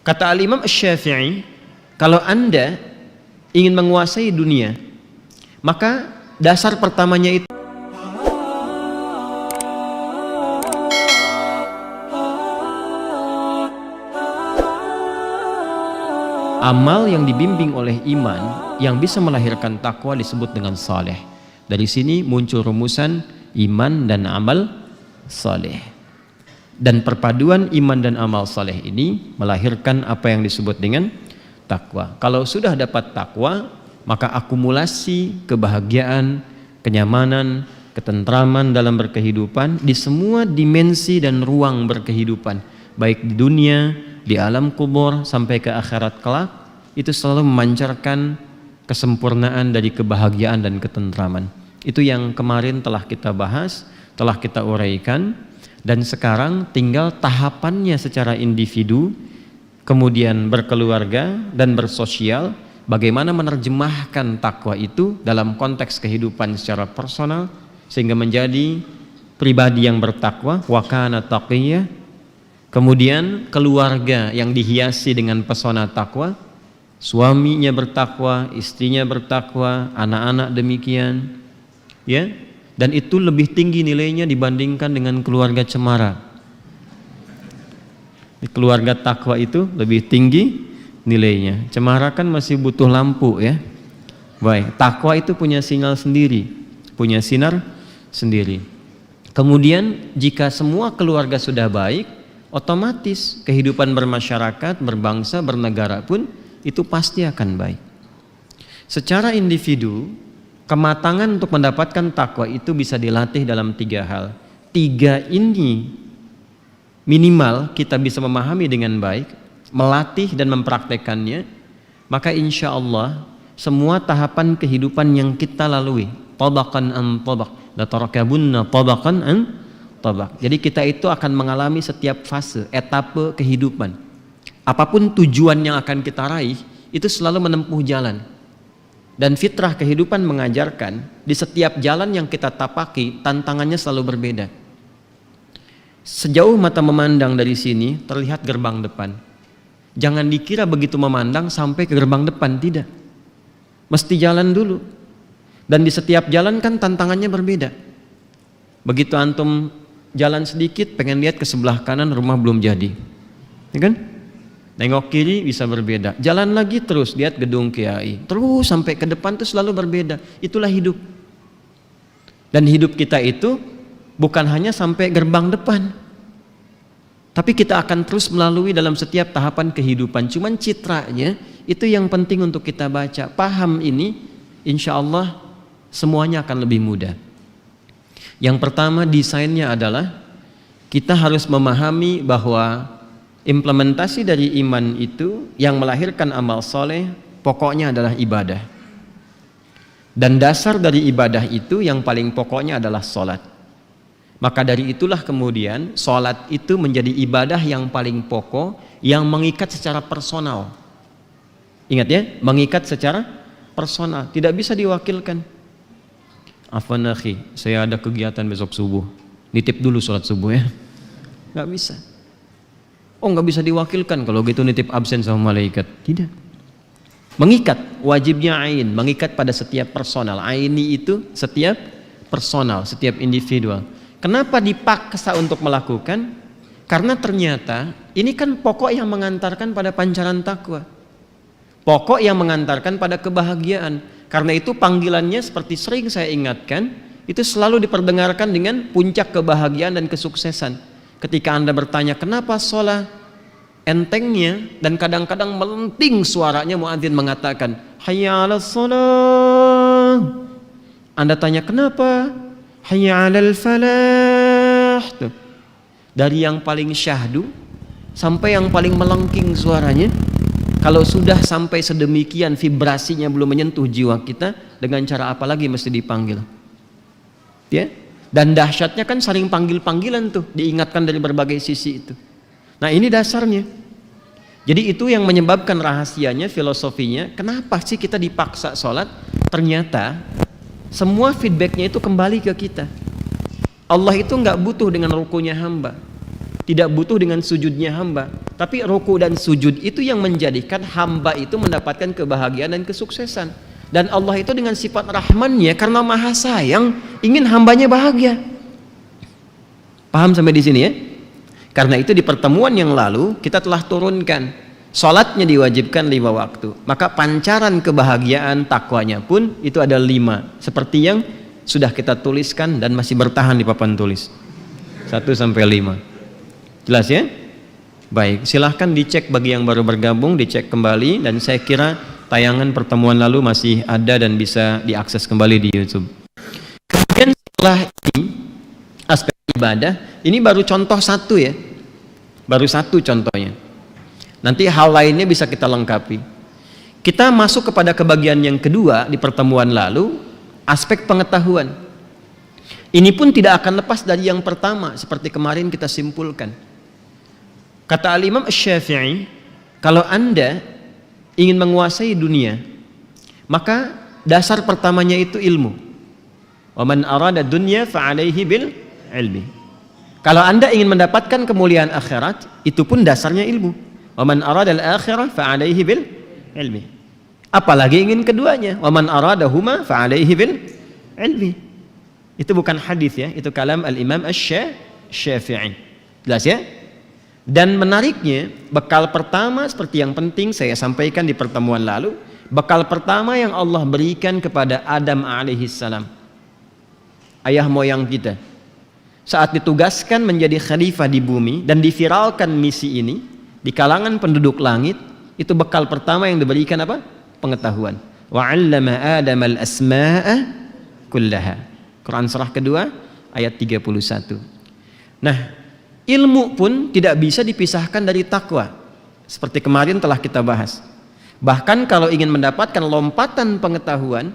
Kata Al-Imam Asy-Syafi'i, kalau Anda ingin menguasai dunia, maka dasar pertamanya itu amal yang dibimbing oleh iman yang bisa melahirkan takwa disebut dengan saleh. Dari sini muncul rumusan iman dan amal saleh. Dan perpaduan iman dan amal saleh ini melahirkan apa yang disebut dengan takwa. Kalau sudah dapat takwa, maka akumulasi kebahagiaan, kenyamanan, ketentraman dalam berkehidupan di semua dimensi dan ruang berkehidupan, baik di dunia, di alam kubur sampai ke akhirat kelak, itu selalu memancarkan kesempurnaan dari kebahagiaan dan ketentraman. Itu yang kemarin telah kita bahas, telah kita uraikan. Dan sekarang tinggal tahapannya secara individu, kemudian berkeluarga dan bersosial, bagaimana menerjemahkan takwa itu dalam konteks kehidupan secara personal sehingga menjadi pribadi yang bertakwa, wa kana taqiyya. Kemudian keluarga yang dihiasi dengan pesona takwa, suaminya bertakwa, istrinya bertakwa, anak-anak demikian, ya. Dan itu lebih tinggi nilainya dibandingkan dengan keluarga cemara. Keluarga takwa itu lebih tinggi nilainya. Cemara kan masih butuh lampu, ya. Baik, takwa itu punya sinyal sendiri, punya sinar sendiri. Kemudian jika semua keluarga sudah baik, otomatis kehidupan bermasyarakat, berbangsa, bernegara pun itu pasti akan baik. Secara individu, kematangan untuk mendapatkan takwa itu bisa dilatih dalam 3 hal. 3 ini minimal kita bisa memahami dengan baik, melatih dan mempraktekannya, maka insya Allah semua tahapan kehidupan yang kita lalui, tabaqan an tabaq, la tarakabunna tabaqan an tabaq. Jadi kita itu akan mengalami setiap fase, etape kehidupan. Apapun tujuan yang akan kita raih, itu selalu menempuh jalan. Dan fitrah kehidupan mengajarkan di setiap jalan yang kita tapaki tantangannya selalu berbeda. Sejauh mata memandang dari sini terlihat gerbang depan. Jangan dikira begitu memandang sampai ke gerbang depan, tidak. Mesti jalan dulu. Dan di setiap jalan kan tantangannya berbeda. Begitu antum jalan sedikit pengen lihat ke sebelah kanan, rumah belum jadi, ya kan? Nengok kiri bisa berbeda, jalan lagi terus lihat gedung kiai, terus sampai ke depan itu selalu berbeda. Itulah hidup. Dan hidup kita itu bukan hanya sampai gerbang depan, tapi kita akan terus melalui dalam setiap tahapan kehidupan. Cuman citranya itu yang penting untuk kita baca. Paham ini, insya Allah semuanya akan lebih mudah. Yang pertama desainnya adalah kita harus memahami bahwa implementasi dari iman itu yang melahirkan amal soleh pokoknya adalah ibadah. Dan dasar dari ibadah itu yang paling pokoknya adalah sholat. Maka dari itulah kemudian sholat itu menjadi ibadah yang paling pokok, yang mengikat secara personal. Ingat ya, mengikat secara personal, tidak bisa diwakilkan. Afwan akhi, saya ada kegiatan besok subuh, nitip dulu sholat subuh ya. Gak bisa. Oh, nggak bisa diwakilkan kalau gitu nitip absen sama malaikat. Tidak. Mengikat, wajibnya ain, mengikat pada setiap personal. Aini itu setiap personal, setiap individual. Kenapa dipaksa untuk melakukan? Karena ternyata ini kan pokok yang mengantarkan pada pancaran takwa. Pokok yang mengantarkan pada kebahagiaan. Karena itu panggilannya seperti sering saya ingatkan, itu selalu diperdengarkan dengan puncak kebahagiaan dan kesuksesan. Ketika Anda bertanya kenapa sholat, entengnya dan kadang-kadang melenting suaranya muadzin mengatakan hayya 'alas shalah. Anda tanya kenapa? Hayya 'alal falah. Tuh. Dari yang paling syahdu sampai yang paling melengking suaranya, kalau sudah sampai sedemikian vibrasinya belum menyentuh jiwa kita, dengan cara apa lagi mesti dipanggil? Ya? Dan dahsyatnya kan saling panggil-panggilan tuh, diingatkan dari berbagai sisi itu. Nah ini dasarnya. Jadi itu yang menyebabkan rahasianya, filosofinya, kenapa sih kita dipaksa sholat? Ternyata semua feedbacknya itu kembali ke kita. Allah itu nggak butuh dengan rukunya hamba. tidak butuh dengan sujudnya hamba. Tapi ruku dan sujud itu yang menjadikan hamba itu mendapatkan kebahagiaan dan kesuksesan. Dan Allah itu dengan sifat rahmannya, karena maha sayang, ingin hambanya bahagia. Paham sampai di sini ya? Karena itu di pertemuan yang lalu kita telah turunkan salatnya diwajibkan 5 waktu. Maka pancaran kebahagiaan takwanya pun itu ada 5. Seperti yang sudah kita tuliskan dan masih bertahan di papan tulis. 1 sampai 5. Jelas ya? Baik, silahkan dicek bagi yang baru bergabung, dicek kembali, dan saya kira tayangan pertemuan lalu masih ada dan bisa diakses kembali di YouTube. Kemudian setelah ini aspek ibadah, ini baru contoh satu ya. Baru satu contohnya. Nanti hal lainnya bisa kita lengkapi. Kita masuk kepada kebagian yang kedua di pertemuan lalu, aspek pengetahuan. Ini pun tidak akan lepas dari yang pertama, seperti kemarin kita simpulkan. Kata Al-Imam Asy-Syafi'i, kalau Anda ingin menguasai dunia, maka dasar pertamanya itu ilmu. Wa man arada dunya fa 'alaihi bil ilmi. Kalau Anda ingin mendapatkan kemuliaan akhirat, itu pun dasarnya ilmu. Wa man arada al-akhirah fa 'alaihi bil ilmi. Apalagi ingin keduanya, wa man aradahuma fa 'alaihi bil ilmi. Itu bukan hadis ya, itu kalam Al-Imam Asy-Syafi'i. Jelas ya? Dan menariknya, bekal pertama seperti yang penting saya sampaikan di pertemuan lalu, bekal pertama yang Allah berikan kepada Adam alaihissalam, ayah moyang kita, saat ditugaskan menjadi khalifah di bumi dan diviralkan misi ini di kalangan penduduk langit, itu bekal pertama yang diberikan apa? Pengetahuan. Wa 'allama Adam al-asma'a kullaha. Quran surah kedua ayat 31. Nah, ilmu pun tidak bisa dipisahkan dari takwa. Seperti kemarin telah kita bahas. Bahkan kalau ingin mendapatkan lompatan pengetahuan,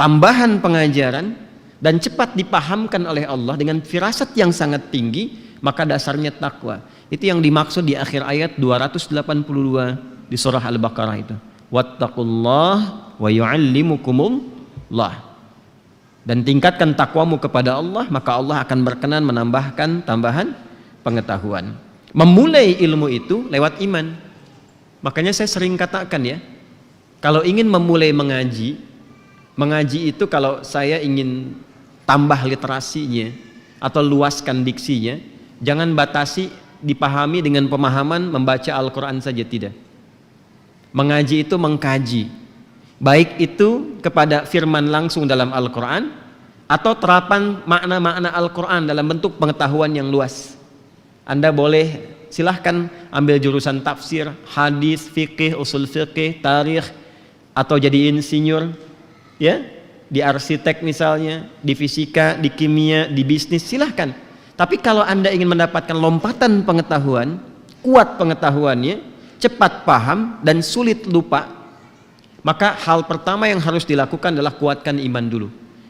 tambahan pengajaran, dan cepat dipahamkan oleh Allah dengan firasat yang sangat tinggi, maka dasarnya takwa. Itu yang dimaksud di akhir ayat 282 di surah Al-Baqarah itu. Wattaqullah wa yu'allimukumullah. Dan tingkatkan takwamu kepada Allah, maka Allah akan berkenan menambahkan tambahan pengetahuan. Memulai ilmu itu lewat iman. Makanya saya sering katakan ya, kalau ingin memulai mengaji itu kalau saya ingin tambah literasinya atau luaskan diksinya, jangan batasi dipahami dengan pemahaman membaca Al-Quran saja, tidak. Mengaji itu mengkaji, baik itu kepada firman langsung dalam Al-Quran atau terapan makna-makna Al-Quran dalam bentuk pengetahuan yang luas. Anda boleh silahkan ambil jurusan tafsir, hadis, fikih, usul fikih, tarikh, atau jadi insinyur ya, di arsitek misalnya, di fisika, di kimia, di bisnis, silahkan. Tapi kalau Anda ingin mendapatkan lompatan pengetahuan, kuat pengetahuannya, cepat paham dan sulit lupa, maka hal pertama yang harus dilakukan adalah kuatkan iman dulu.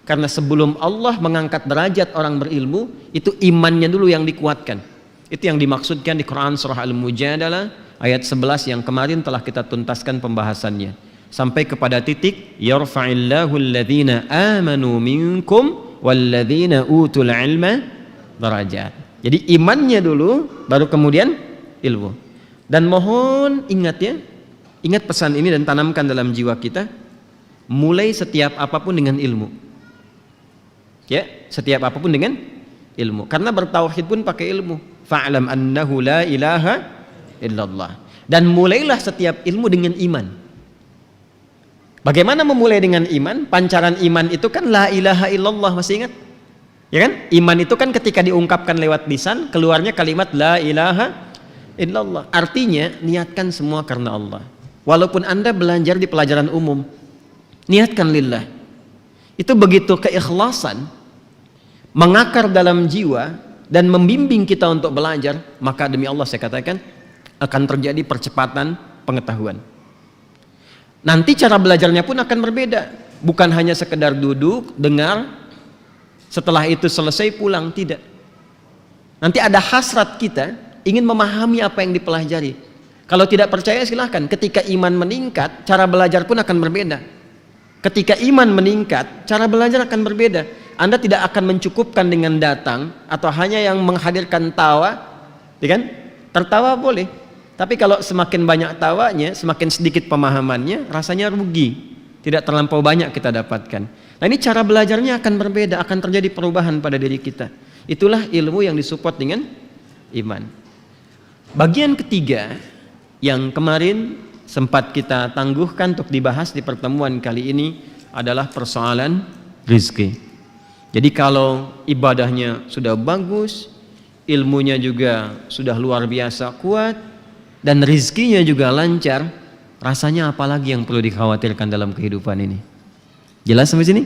Karena sebelum Allah mengangkat derajat orang berilmu, itu imannya dulu yang dikuatkan. Itu yang dimaksudkan di Quran surah Al-Mujadalah ayat 11 yang kemarin telah kita tuntaskan pembahasannya. Sampai kepada titik yarfa'illahu alladhina amanu minkum walladhina utul ilma darajat. Jadi imannya dulu, baru kemudian ilmu. Dan mohon ingat ya, ingat pesan ini dan tanamkan dalam jiwa kita, mulai setiap apapun dengan ilmu ya, setiap apapun dengan ilmu. Karena bertauhid pun pakai ilmu. Fa'lam annahu la ilaha illallah. Dan mulailah setiap ilmu dengan iman. Bagaimana memulai dengan iman? Pancaran iman itu kan la ilaha illallah, masih ingat? Ya kan? Iman itu kan ketika diungkapkan lewat lisan, keluarnya kalimat la ilaha illallah. Artinya niatkan semua karena Allah. Walaupun Anda belajar di pelajaran umum, niatkan lillah. Itu begitu keikhlasan mengakar dalam jiwa dan membimbing kita untuk belajar, maka demi Allah saya katakan akan terjadi percepatan pengetahuan. Nanti cara belajarnya pun akan berbeda, bukan hanya sekedar duduk, dengar, setelah itu selesai pulang, tidak. Nanti ada hasrat kita ingin memahami apa yang dipelajari. Kalau tidak percaya silahkan, ketika iman meningkat, cara belajar pun akan berbeda. Ketika iman meningkat, cara belajar akan berbeda. Anda tidak akan mencukupkan dengan datang atau hanya yang menghadirkan tawa Ya kan? Tertawa boleh, tapi kalau semakin banyak tawanya, semakin sedikit pemahamannya, rasanya rugi. Tidak terlampau banyak kita dapatkan. Nah ini cara belajarnya akan berbeda, akan terjadi perubahan pada diri kita. Itulah ilmu yang disupport dengan iman. Bagian ketiga yang kemarin sempat kita tangguhkan untuk dibahas di pertemuan kali ini adalah persoalan rizki. Jadi kalau ibadahnya sudah bagus, ilmunya juga sudah luar biasa kuat, dan rizkinya juga lancar, rasanya apalagi yang perlu dikhawatirkan dalam kehidupan ini? Jelas sampai sini?